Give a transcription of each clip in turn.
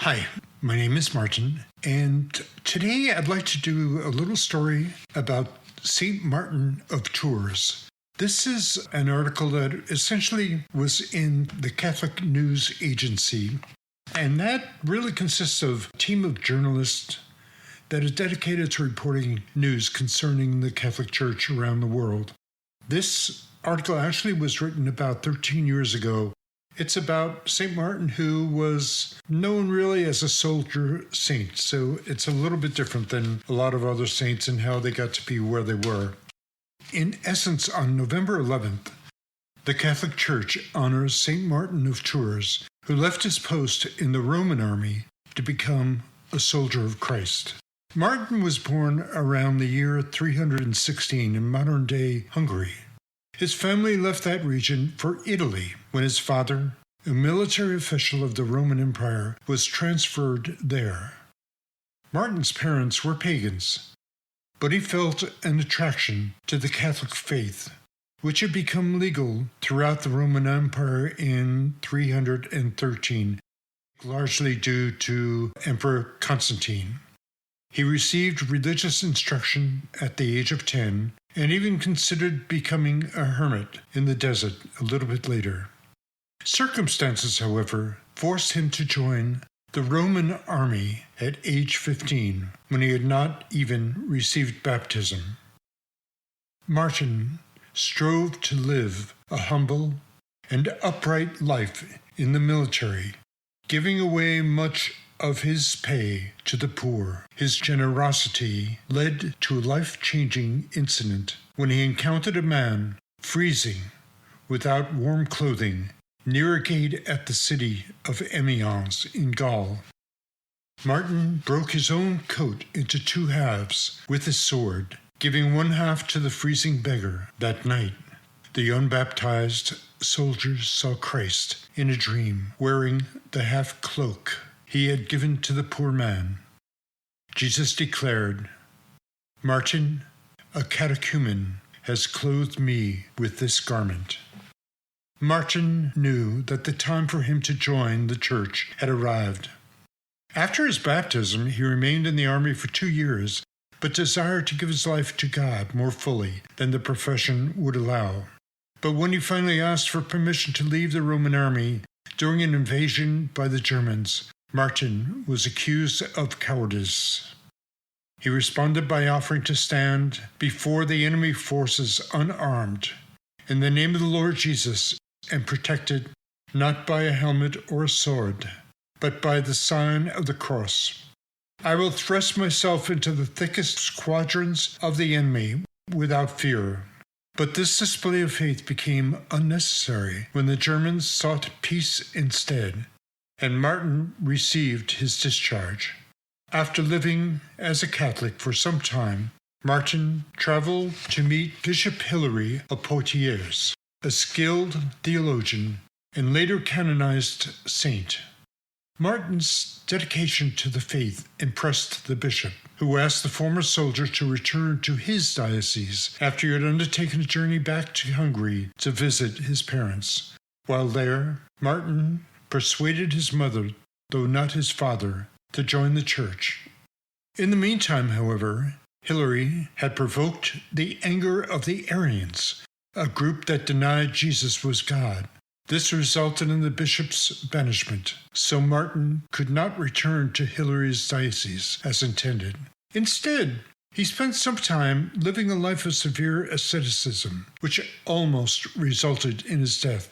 Hi, my name is Martin, and today I'd like to do a little story about St. Martin of Tours. This is an article that essentially was in the Catholic News Agency, and that really consists of a team of journalists that is dedicated to reporting news concerning the Catholic Church around the world. This article actually was written about 13 years ago. It's about St. Martin, who was known really as a soldier saint, so it's a little bit different than a lot of other saints and how they got to be where they were. In essence, on November 11th, the Catholic Church honors St. Martin of Tours, who left his post in the Roman army to become a soldier of Christ. Martin was born around the year 316 in modern-day Hungary. His family left that region for Italy when his father, a military official of the Roman Empire, was transferred there. Martin's parents were pagans, but he felt an attraction to the Catholic faith, which had become legal throughout the Roman Empire in 313, largely due to Emperor Constantine. He received religious instruction at the age of 10 and even considered becoming a hermit in the desert a little bit later. Circumstances, however, forced him to join the Roman army at age 15, when he had not even received baptism. Martin strove to live a humble and upright life in the military, giving away much of his pay to the poor. His generosity led to a life-changing incident when he encountered a man freezing without warm clothing near a gate at the city of Amiens in Gaul. Martin broke his own coat into two halves with his sword, giving one half to the freezing beggar. That night, the unbaptized soldiers saw Christ in a dream, wearing the half cloak he had given to the poor man. Jesus declared, "Martin, a catechumen, has clothed me with this garment." Martin knew that the time for him to join the church had arrived. After his baptism, he remained in the army for 2 years, but desired to give his life to God more fully than the profession would allow. But when he finally asked for permission to leave the Roman army during an invasion by the Germans, Martin was accused of cowardice. He responded by offering to stand before the enemy forces unarmed, in the name of the Lord Jesus, and protected not by a helmet or a sword, but by the sign of the cross. "I will thrust myself into the thickest squadrons of the enemy without fear." But this display of faith became unnecessary when the Germans sought peace instead, and Martin received his discharge. After living as a Catholic for some time, Martin traveled to meet Bishop Hilary of Poitiers, a skilled theologian and later canonized saint. Martin's dedication to the faith impressed the bishop, who asked the former soldier to return to his diocese after he had undertaken a journey back to Hungary to visit his parents. While there, Martin persuaded his mother, though not his father, to join the church. In the meantime, however, Hilary had provoked the anger of the Arians, a group that denied Jesus was God. This resulted in the bishop's banishment, so Martin could not return to Hilary's diocese as intended. Instead, he spent some time living a life of severe asceticism, which almost resulted in his death.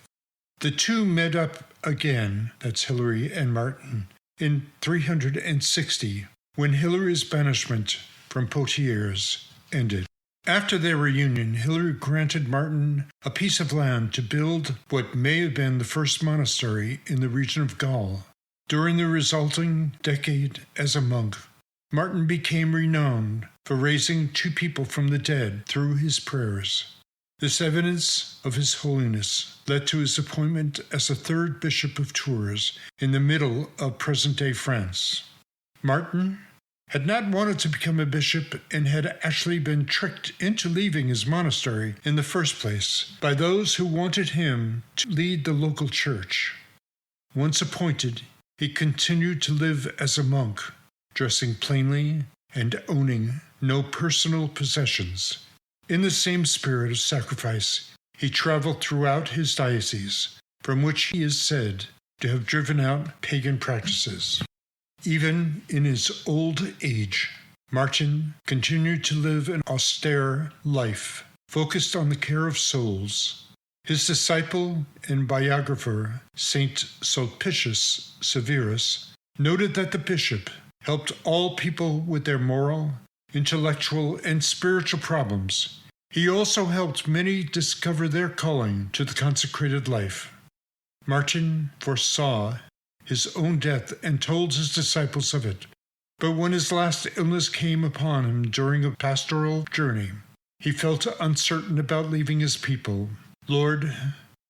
The two met up again, that's Hilary and Martin, in 360, when Hilary's banishment from Poitiers ended. After their reunion, Hilary granted Martin a piece of land to build what may have been the first monastery in the region of Gaul. During the resulting decade as a monk, Martin became renowned for raising 2 people from the dead through his prayers. This evidence of his holiness led to his appointment as the 3rd Bishop of Tours in the middle of present-day France. Martin had not wanted to become a bishop and had actually been tricked into leaving his monastery in the first place by those who wanted him to lead the local church. Once appointed, He continued to live as a monk, dressing plainly and owning no personal possessions. In the same spirit of sacrifice, he traveled throughout his diocese, from which he is said to have driven out pagan practices. Even in his old age, Martin continued to live an austere life, focused on the care of souls. His disciple and biographer, Saint Sulpicius Severus, noted that the bishop helped all people with their moral, intellectual, and spiritual problems. He also helped many discover their calling to the consecrated life. Martin foresaw his own death and told his disciples of it, but when his last illness came upon him during a pastoral journey, he felt uncertain about leaving his people. Lord,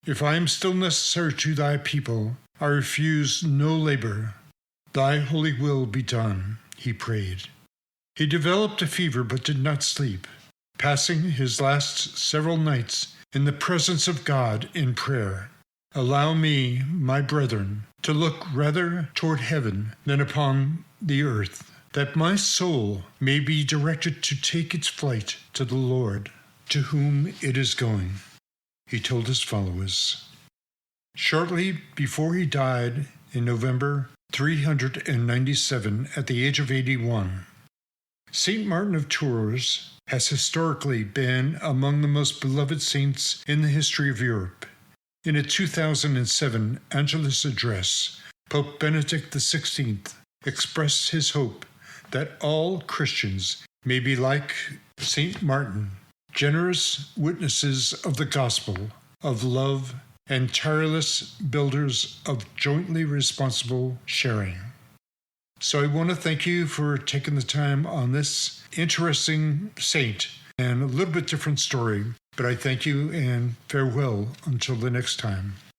if I am still necessary to thy people, I refuse no labor. Thy holy will be done, he prayed. He developed a fever but did not sleep, passing his last several nights in the presence of God in prayer. Allow me, my brethren, to look rather toward heaven than upon the earth, that my soul may be directed to take its flight to the Lord, to whom it is going, he told his followers. Shortly before he died in November 397 at the age of 81, Saint Martin of Tours has historically been among the most beloved saints in the history of Europe. In a 2007 Angelus address, Pope Benedict XVI expressed his hope that all Christians may be like Saint Martin, generous witnesses of the gospel, of love, and tireless builders of jointly responsible sharing. So I want to thank you for taking the time on this interesting saint and a little bit different story. But I thank you and farewell until the next time.